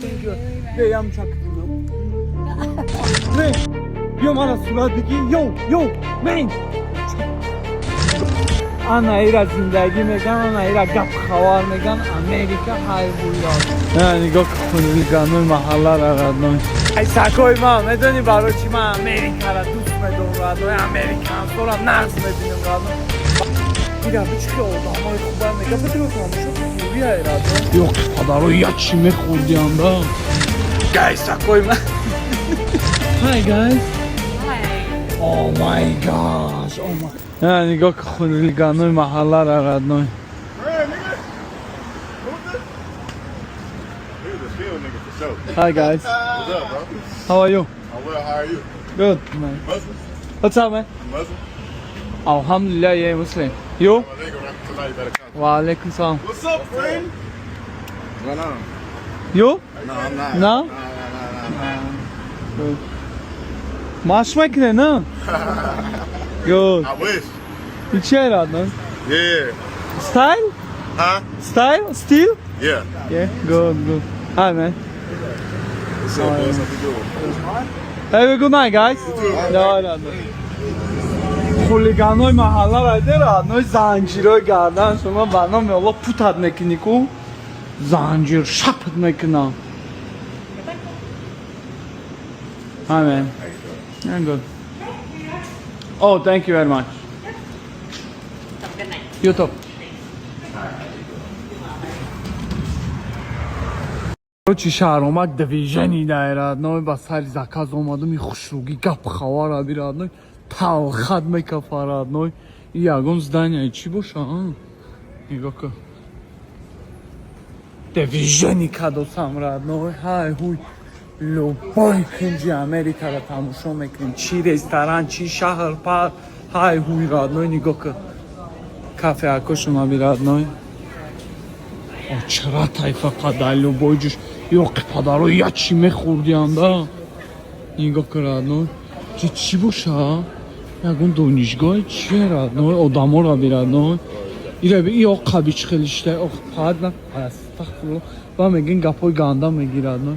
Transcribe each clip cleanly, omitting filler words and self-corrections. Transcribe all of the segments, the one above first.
thank you. بیام چکتونم. نه. بیا من از صورت بگی. یو من. آن ایرا زندگی میگن، آن ایرا گپ خوار میگن. امریکا های بویاد. نه نگاه کنی گانوی محله را ردنای. ای سکوی ما میدونی برای چی من امریکا را دوست میدونم ردنای امریکا هم سورا نقص میدونم ردنای. ایرا بچه آدمای خوبه میگه بدرو کنم شد بیا ایرا دو. یو پدرو یا چی میخوردی آندا؟ گای سکوی ما. Hi guys. Hi. Oh my gosh. Oh my. نه نگاه که خونریگانوی محله را ردنای. Hi guys. What's up, bro? How are you? I'm well. How are you? Good man. Muslim? What's up man? Muslim? Alhamdulillah yeah Muslim. You? My nigga rapping tonight. You better come. Wa alaikum salam. What's up, friend? What's going on? You? No, I'm not. No? No. Good. Maaş makine ne? Good. I wish. İçeri ردنای. Yeah. Style? Huh? Style? Still? Yeah. Yeah. Good. Hi man. What's up, boss? How you doing? Have a good night guys. نه خلیگانوی محله رایده ردنای زنجیرای گردن شما برنامه الله پوتت میکنی کو زنجیر شپت میکنم. Hi man. I'm good. Oh, thank you very much. Have a good night. You too. چی شهرامک دویژنی دارد نوی با سری زکاز اومدم این خوشروگی گپ خوار آبی راد نوی تلخت میکفارد نوی یگون زدنی چی باشه نگاه که دویژنی کدوسم راد نوی های هوی لوبای کنجی امریکا را تماشا میکنیم چی رستوران چی شهر پر های هوی راد نوی نگاه که کافه اکوشون آبی راد نوی چرا تایفه قدر لوبای جوش یوق پدرو یا چی میخوردی آندا نگاه که راد نوی چی باشه یکون دانشگاه چیه راد نوی آدم را بی راد نوی ایره بی یا قبیچ خیلیشته اوه پاد نه استغفرالله با میگین گپای گاندا میگی راد نوی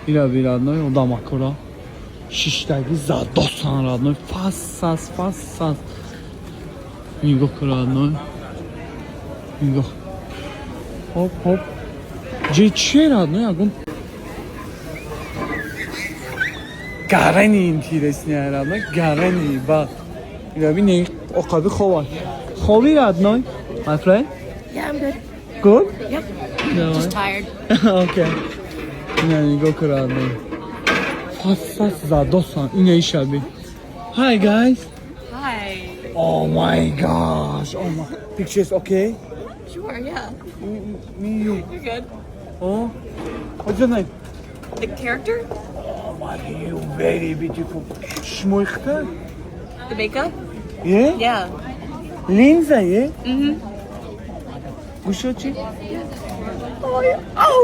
ایره بی راد نوی آدم اکورا شیشتگی زداستان راد نوی فاساس نگاه که راد نوی نگاه هop چیه راد نوی یکون گرنی این تیرس نیه راد نوی گرنی با ایره بی نی اقابی خوابی راد نوی my friend? Yeah, I'm good. Good? Yep. No, Just tired. okay. نه نگاه که راد نوی فاساس زداستان اینه ای شبی Hi guys. Hi. Oh my gosh. Oh my. Pictures okay? Sure, yeah. Me you. You're good. Oh. What's your name? The character? Oh my you very beautiful. Schmoichte? The makeup? Yeah? Yeah. Linza, yeah? Mm-hmm. Гушочи? Ой, ау!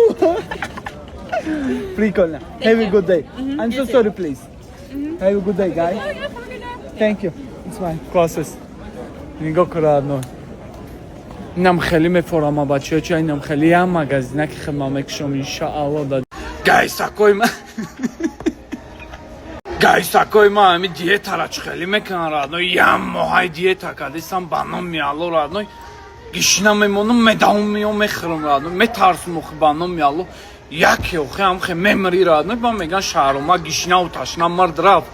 Прикольно. Have a good day. I'm so sorry, please. Have a good day, guys. Thank you. It's my classes. نگاه کرد نو. اینم خیلی میفورم بچه‌ها چه اینم خیلی هم مگزینه که خدمت شما ان شاء الله داد. گایس اکوی ما. گایس اکوی ما همین دیت را چه خیلی میکنن رادنو یم موهای دیت کردیسم بانم میالو رادنو گشنم میمونم مدام میخرم رادنو میترسم مخ بانم میالو یکی اوخی هم خی ممری رادنو با میگن شهرما گشنه و تشنم مرد رفت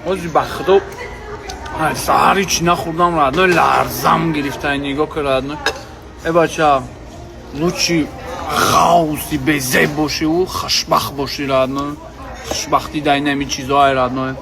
اوزی بخدو سهری چی نخوردم رادنو لرزم گرفته نگاه که رادنو ای بچه لوچی خاوسی بزه باشی و خوشبخت باشی رادنو خوشبختی در نمی چیزهای رادنو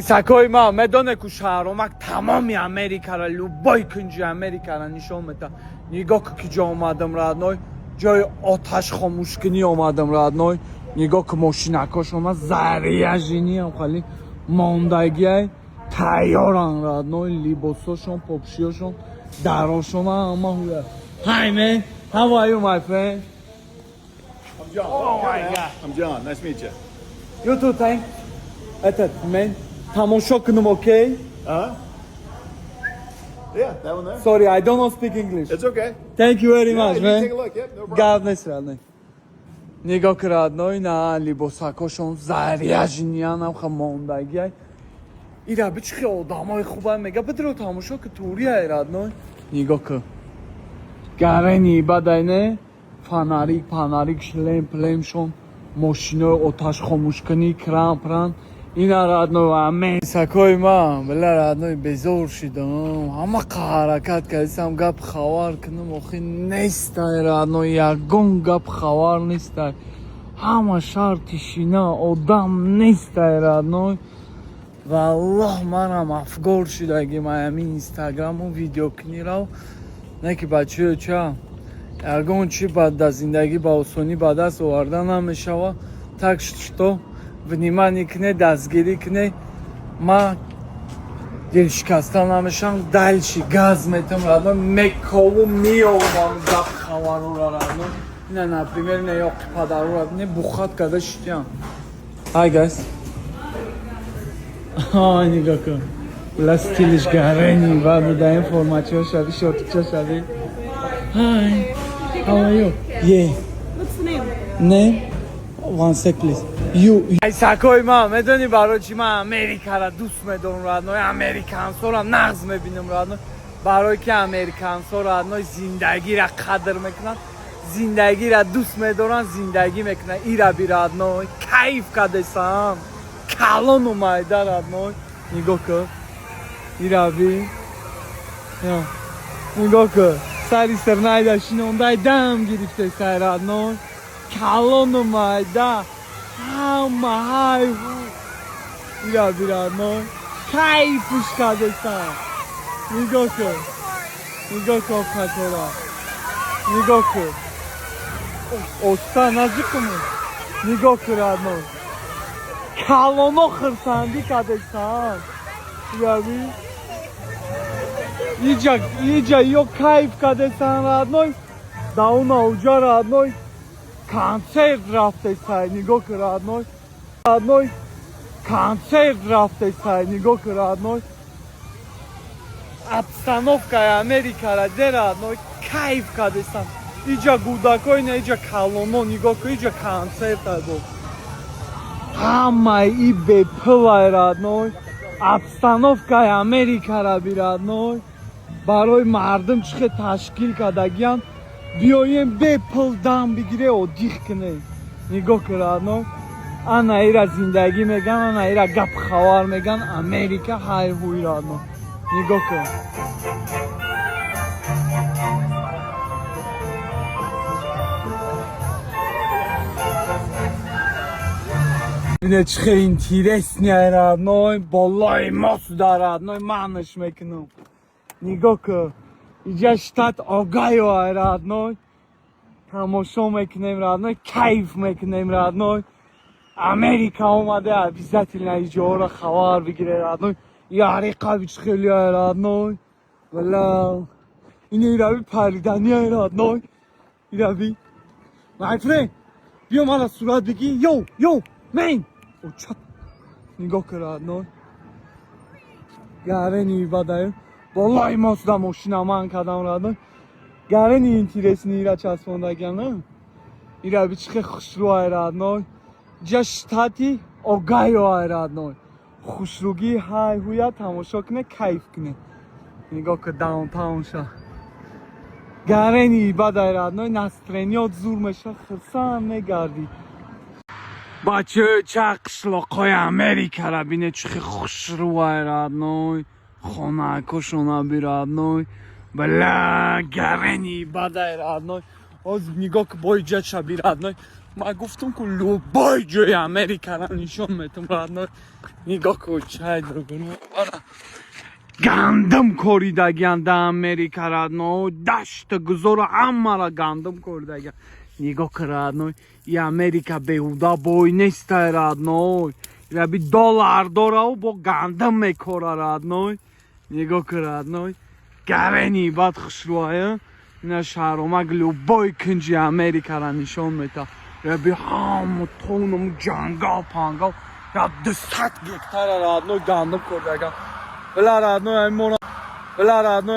سکوی ما میدونه که شهرامک تمامی امریکا را لوبای کنجی امریکا را نشون میده نگاه که جا آمدم رادنوی جای آتش خاموش کنی آمدم رادنوی نگاه که ماشینکاشون زریعجینی هم خیلی ماندگی تیارن رادنوی لیباساشون پاپشیاشون دراشون همه هویه. Hi man, how are you my friend? I'm John. Oh my God. I'm John. Nice to meet you. You too, thank. Evet man, تماشا کنم okay? Yeah, that one there. Sorry, I don't speak English. It's okay. Thank you very Yeah, much you man. can take a look. Yep, no problem. God bless you. نگاه که رادنوی نه لیباسکاشون زریعجینیان هم خماندگی ایره بچه خیلی آدم های خوبه میگه بدرو تماشا که توری های رادنوی نگاه که گرنی بدینه پاناریک شلم ماشین های آتش خاموش کنی کرم پرن این رادنوی همه سکای ما بله رادنوی بزور شدم همه حرکت کردیم گپ خوار کنم آخی نیست رادنوی یکون گپ خوار نیست همه شهر تشینه آدم نیست رادنوی والله منم افگار شدگیم همین اینستاگرام و ویدیو کنی رو نه که بچه چه ارگون چی بعد از زندگی با آسانی به دست آوردن نمیشه و так что внимание کنه دستگیری کنه ما دل شکسته نمیشم دلشی گاز میتم رادنوی میکاو میومم گپ خوارو را رادنوی نه например نه یا پدرو را نه بخات کده شدیم Hi guys نگاه کن بلا ستیلش گرنی و بوده اینفورماتیو شدی شورتیچه شدی Hi How are you? Yeah What's the name? Name? One sec please You ای سکای ما میدونی برای چی من امریکا را دوست میدونم رادنوی امریکان سا را نغز میبینم رادنوی برای که امریکان سا رادنوی زندگی را قدر میکنن زندگی را دوست میدارن زندگی میکنن ای را بی رادنوی کیف کدیسم کلان اومایده رادنوی نگاه که ای را بی نگاه که سری سر نایداشین اونده دم گرفته سر رادنوی کلان اومایده همه های ای را بی رادنوی کیفش کدیسم نگاه که پتورا نگاه که Osta nazıkımı? Nigo kırano. Kalono hırsandi kadeksan. Yabi. İyice yok kayıp kadeksan radnoy. Dauna uca radnoy. Kanser draftesay nigo kıranoy. Radnoy. Kanser draftesay nigo kıranoy. Обстановка Америка де радноy. Kayıp kadeksan. Иджа гудакой не иджа калоно нигоко иджа концерт або ҳамаи и бепулай радной обстановкаи Америкара би радной барои мардум чӣ хел ташкил кардагиам биёем бепул дам бигире оддих кунем нигоҳ кун радной ана ира зиндагӣ меган ана ира гап хабар меган Америка ҳайвуи радной нигоҳ кун Yine çıkıyor interesnie radnoy, bolay mosda radnoy, manış meknum. Nigoko, idzie sztat Ohio radnoy, تماشا میکنیم رادنوی کیف میکنیم رادنوی امریکا اومده بیزت اینجا را خبر بگیره رادنوی یاری قویچ خیلی های رادنوی ولا این ایروی پریدنی های رادنوی ایروی my friend بیا من از صورت بگی یو من او چط نگاه که رادنوی گره نیباده والله ماست دا ماشین من کدام رادنوی گره نی اینتیرس نیره چسبونده نه ایره بیچه خوشرو های رادنوی جشتاتی اوگایو های رادنوی خوشروگی های هویا تماشا کنه کیف کنه نگاه که داونتاون شا گره نی باده رادنوی نسترینیات زور میشه خرسان نگردی بچه چه قشلاقای امریکا را بینه چه خوشرو های رادنوی خانه کشونه بی رادنوی بله گرنی باده رادنوی از نگاه که بای جد شبی رادنوی ما گفتم که لو بای جای امریکا را نشون میتم رادنوی نگاه که چای درگنو گندم کوریده گنده امریکا رادنوی دشت گذار همه را گندم کوریده گنده Нигока, родной. И Америка беуда бой неста, родной. Раби доллар дорау бо гандам мекора, родной. Нигока, родной. Гарени бад хушруая. Ина шаромак любой кунжи Америка ра нишон мета. Раби ҳаму тонум ҷангал пангал. Я 200 гектара, родной, гандам кордагам. Била, родной,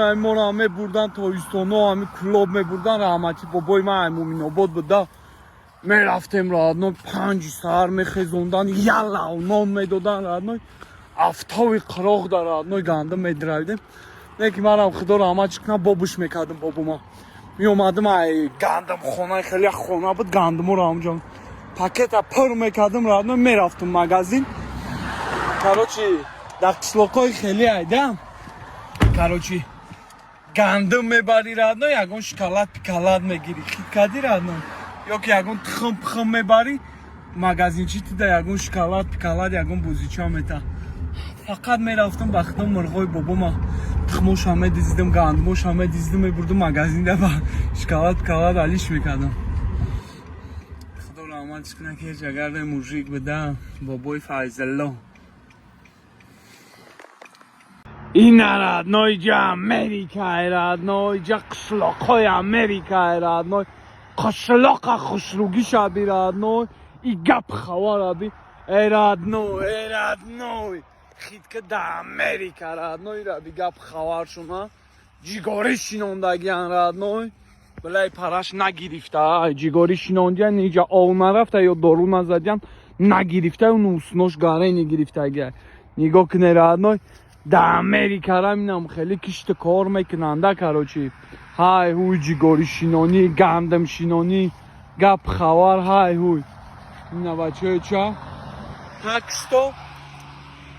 ай мора мебурдан тоистоно, ами клуб мебурдан, раҳмати бобои ман ай Муминобод буда. Мерафтем, родной, 5 сар мехезондан, яллав нон медодан, родной. Автови қироғ да, родной, гандам медравидем. Неки манам худо раҳмат чикна бобуш мекардам бобума. Меомадам ай гандам хонаи хеле хона буд, гандамро ҳамҷон пакета пур мекардам, родной, мерафтам магазин. Короче, дар қишлоқҳои хеле айдам. Короче, гандам мебари, родной, ягон шоколад пиколад мегири, хиткади, родной. Ёки ягон тухм мебари, магазинчи туда ягон шоколад пиколад, ягон бузича мета. Фақат мерафтам ба худо мурғои бобома. Тухмош ҳаме дизидам, гандмош ҳаме дизидам, мебурдам магазинда ба шоколад пиколад алиш мекардам. Худо раҳматиш кунад ки ҳеҷ агарда мужик буда, бобои Файзалло. Ина, родной, ҷа Америкаи, родной, ҷа қишлоқҳои Америкаи, родной. Қишлоқа хушругиша би, родной. И гап хавара би. Родной. Хитка да Америка, родной, раби гап хавар шума. Ҷигори шинондагиян, родной. Балай параш нагирифта, ҷигори шинондиян, иҷа ов нарафта ё дору назадиян, нагирифта, нуснош гарени гирифтагия. Нигоҳ кунед, родной. Да Америка ра минам хеле кишти кор мекунанда, короче. Ҳай ҳуй ҷигори шинонӣ, гандам шинонӣ, гап хавар, ҳай ҳуй. Ина бачаҳои ча? Ҳаксто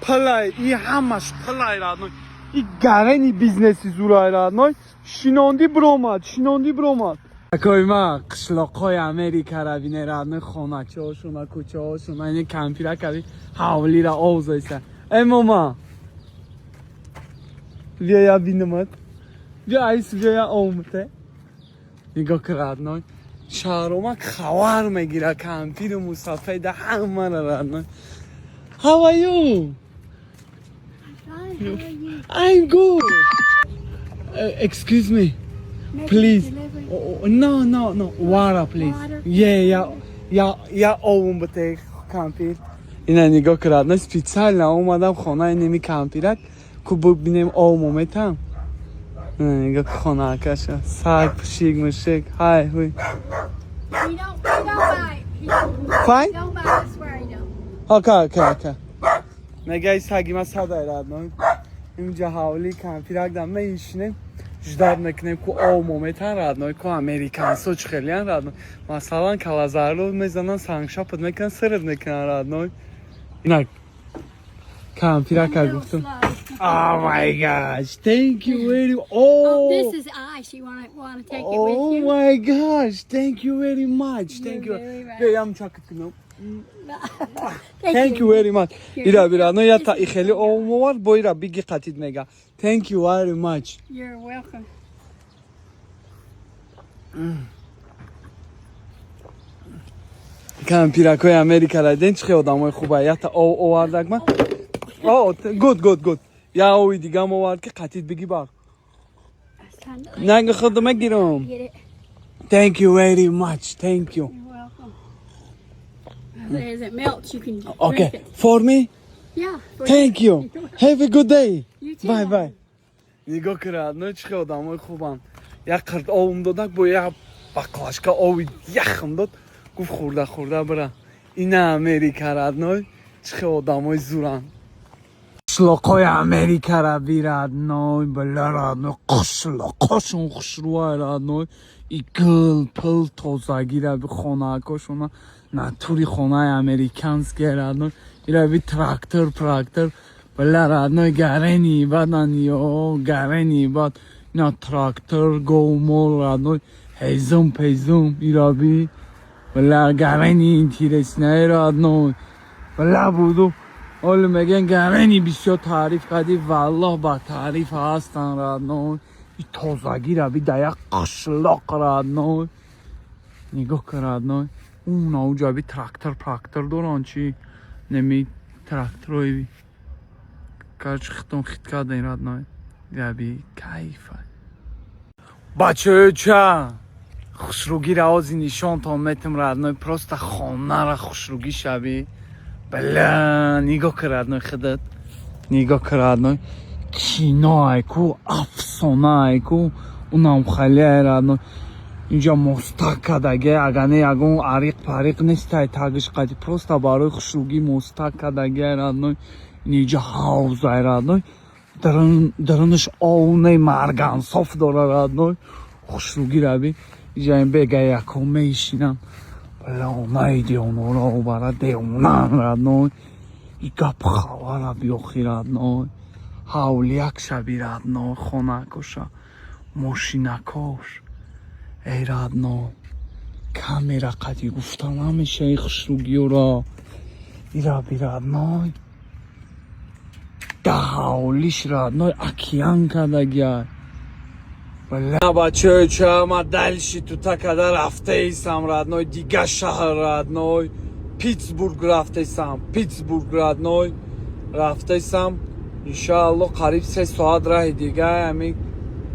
палай, и ҳамаш палай, родной. И гарени бизнеси зурай, родной. Шинонди бромад. Акои ма қишлоқҳои Америка ра бинед, родной, хоначаҳошуна, кӯчаҳошуна, ини кампиракави ҳавлира овзайса. Эй мома, бия я бинамат. Бия айс бия я омуте. Нигоҳ кун, родной. Шаҳромак хавар мегира кампиру мусафеда ҳамара, родной. How are you? Hi, how are you? I'm good. Excuse me, please. No. Water, please. Water? Я овун бате кампир. Ина нигоҳ кун, родной, специально омадам хонаи неми кампирак, ку бубинем ов мометам. Нигоҳ кун хонаакаша. Саг, пушик, мушик. Ҳай ҳуй. We don't buy. Fine? Don't buy, I swear I don't. Okay. Megai sagi ma saday, родной. Инҷа ҳавли кампирак дам меишинем. Ждар мекунем ку ов мометан, родной, ку американсо чӣ хелиян, родной. Масалан калазарло мезанан, сангшапот мекунан, сирд мекунан, родной. Инак кампирака гуфтам. Oh my gosh, thank you very much. Oh, this is ice. You want to take it with Oh you? my gosh, thank you very much. Thank you. very right. Беям чакит кунам. Thank you very much. Ира бира, но я та и хели омовар боира биги қатид мега. Thank you very much. You're welcome. Кампиракои Америка ра ден чӣ одамои хубая. Я та овардак ман. Oh, good. Я ови дигам овард ки қатид биги бар. Нага худ мегирам. Get it. Thank you very much. Thank you. You're welcome. As it melts, you can Okay, drink it. for me? Yeah. for Thank you. Have a good day. You too. Bye. Нигоҳ кун, родной, чӣ одамои хубанд. Як қирд овум додак, бо як баклажка ови яхм дод. Гуфт хурда бира. Ина Америка, родной, чӣ одамои зуранд. Қишлоқҳои Америка ра би, родной, била, родной, қишлоқҳошун хушрӯай, родной. И гул, пул, тозагира би хонаакошуна. Натури хонаи американские, родной. Ира би трактор. Била, родной, гарени бадан, ё, гарени бад. Ина трактор, гоумол, родной. Пейзум, ира би. Била, гарени интересное, родной. Била, буду. Оле меган гарени бисёр таъриф кардӣ, валлоҳ ба таъриф ҳастан, родной. И тозагира би да як қишлоқ, родной. Била, родной, гарени бад. Ина, родной, гарени бисёр таъриф кардӣ, валлоҳ ба таъриф ҳастан, родной. И тозагира би да як қишлоқ, родной. Била, родной, гарени бисёр таъриф кардӣ, валлоҳ ба таъриф ҳастан, родной. И тозагира би да як қишлоқ, родной. нигоҳ кун родной уна уҷаби трактор доран чи неми тракторои карчи хитон хит карден родной яби кайфа бачаёча хушругиро ози нишонтон метам родной просто хонара хушругӣ шави бала нигоҳ кун родной худат нигоҳ кун родной киноайку афсонааку унам халиай родной инҷа мостак кардаге агане ягон ариқ париқ нестай тагиш қади просто барои хушругӣ мостак кардаге родной инҷа ҳавзай родной дарунаш овне маргансоф дора родной хушругӣ раби инҷа ин бега якон мешинам балонайди онора обара деонан родной и гап хавара биёхи родной ҳавлияк шаби родной хонакоша мошинакош эй родной камера қади гуфта намеша и хушругиёро ираби родной даҳавлиш родной океан кардагиай бачаёча ма дальши тута када рафтаисам родной дига шаҳр родной питсбург родной рафтаисам иншааллоҳ қариб 3 соат раҳи дига ҳамин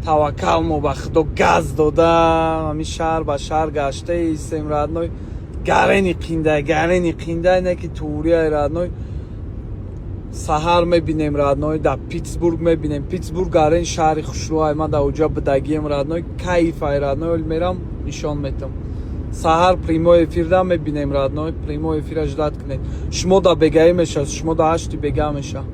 таваккал мо ба худо газ дода ҳамин шаҳр ба шаҳр гаштаисем родной гарени қинда не ки турияй родной саҳар мебинем родной дар питсбург мебинем питсбург гарен шаҳри хушрӯай ман дар уҷа будагием родной кайфай родной мерам нишон метам саҳар прямой эфирда мебинем родной прямой эфира ждат кунед шумо дар бегаӣ мешавед шумо дар 8 бега мешав